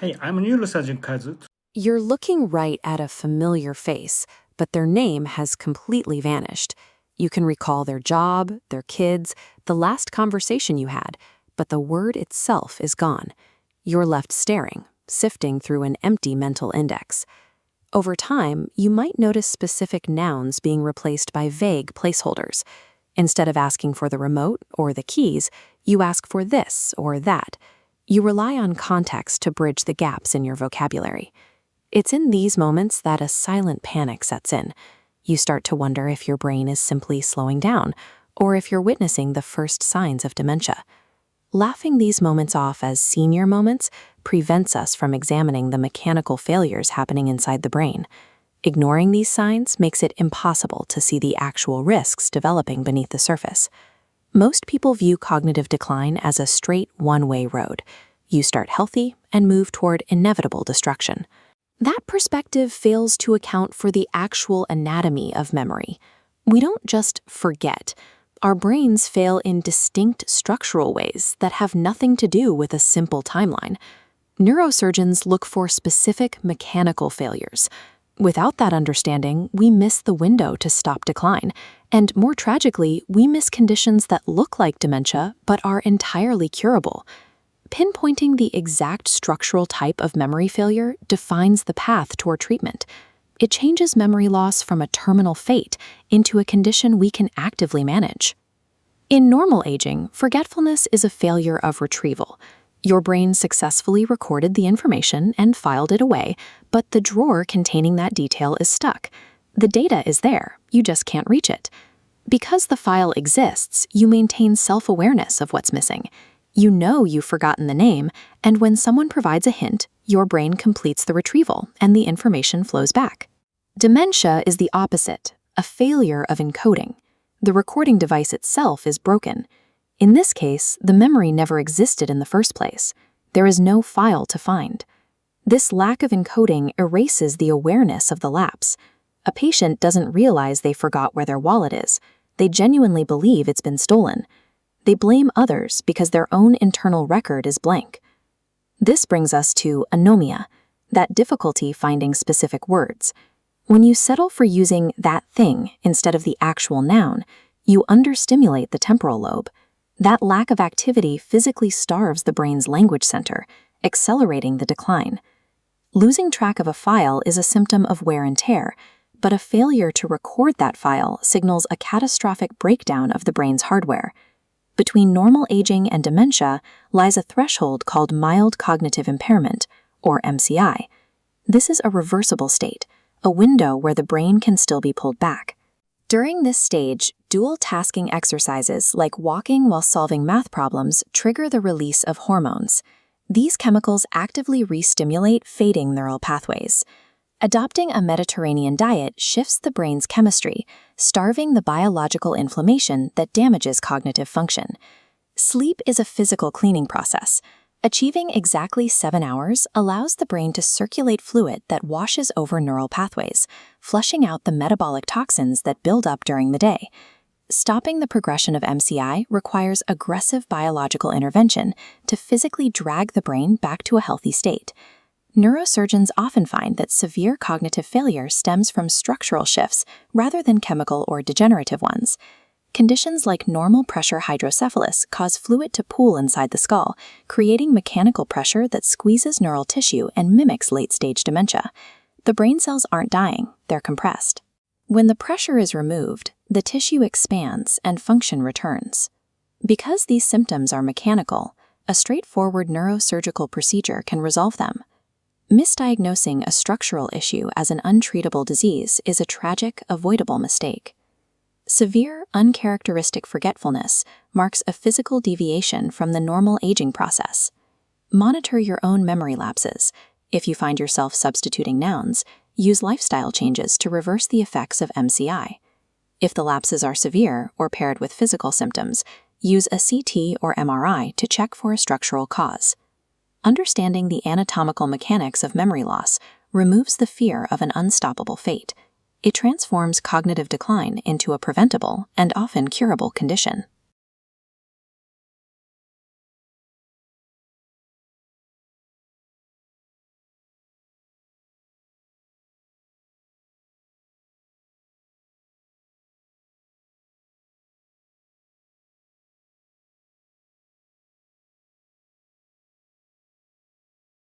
Hey, I'm Neurosurgeon Kazu. You're looking right at a familiar face, but their name has completely vanished. You can recall their job, their kids, the last conversation you had, but the word itself is gone. You're left staring, sifting through an empty mental index. Over time, you might notice specific nouns being replaced by vague placeholders. Instead of asking for the remote or the keys, you ask for this or that. You rely on context to bridge the gaps in your vocabulary. It's in these moments that a silent panic sets in. You start to wonder if your brain is simply slowing down, or if you're witnessing the first signs of dementia. Laughing these moments off as senior moments prevents us from examining the mechanical failures happening inside the brain. Ignoring these signs makes it impossible to see the actual risks developing beneath the surface. Most people view cognitive decline as a straight one-way road. You start healthy and move toward inevitable destruction. That perspective fails to account for the actual anatomy of memory. We don't just forget. Our brains fail in distinct structural ways that have nothing to do with a simple timeline. Neurosurgeons look for specific mechanical failures. Without that understanding, we miss the window to stop decline. And more tragically, we miss conditions that look like dementia but are entirely curable. Pinpointing the exact structural type of memory failure defines the path toward treatment. It changes memory loss from a terminal fate into a condition we can actively manage. In normal aging, forgetfulness is a failure of retrieval. Your brain successfully recorded the information and filed it away, but the drawer containing that detail is stuck. The data is there, you just can't reach it. Because the file exists, you maintain self-awareness of what's missing. You know you've forgotten the name, and when someone provides a hint, your brain completes the retrieval and the information flows back. Dementia is the opposite, a failure of encoding. The recording device itself is broken. In this case, the memory never existed in the first place. There is no file to find. This lack of encoding erases the awareness of the lapse. A patient doesn't realize they forgot where their wallet is. They genuinely believe it's been stolen. They blame others because their own internal record is blank. This brings us to anomia, that difficulty finding specific words. When you settle for using that thing instead of the actual noun, you understimulate the temporal lobe. That lack of activity physically starves the brain's language center, accelerating the decline. Losing track of a file is a symptom of wear and tear, but a failure to record that file signals a catastrophic breakdown of the brain's hardware. Between normal aging and dementia lies a threshold called Mild Cognitive Impairment, or MCI. This is a reversible state, a window where the brain can still be pulled back. During this stage, dual-tasking exercises like walking while solving math problems trigger the release of hormones. These chemicals actively re-stimulate fading neural pathways. Adopting a Mediterranean diet shifts the brain's chemistry, starving the biological inflammation that damages cognitive function. Sleep is a physical cleaning process. Achieving exactly 7 hours allows the brain to circulate fluid that washes over neural pathways, flushing out the metabolic toxins that build up during the day. Stopping the progression of MCI requires aggressive biological intervention to physically drag the brain back to a healthy state. Neurosurgeons often find that severe cognitive failure stems from structural shifts rather than chemical or degenerative ones. Conditions like normal pressure hydrocephalus cause fluid to pool inside the skull, creating mechanical pressure that squeezes neural tissue and mimics late-stage dementia. The brain cells aren't dying, they're compressed. When the pressure is removed, the tissue expands and function returns. Because these symptoms are mechanical, a straightforward neurosurgical procedure can resolve them. Misdiagnosing a structural issue as an untreatable disease is a tragic, avoidable mistake. Severe, uncharacteristic forgetfulness marks a physical deviation from the normal aging process. Monitor your own memory lapses. If you find yourself substituting nouns, use lifestyle changes to reverse the effects of MCI. If the lapses are severe or paired with physical symptoms, use a CT or MRI to check for a structural cause. Understanding the anatomical mechanics of memory loss removes the fear of an unstoppable fate. It transforms cognitive decline into a preventable and often curable condition.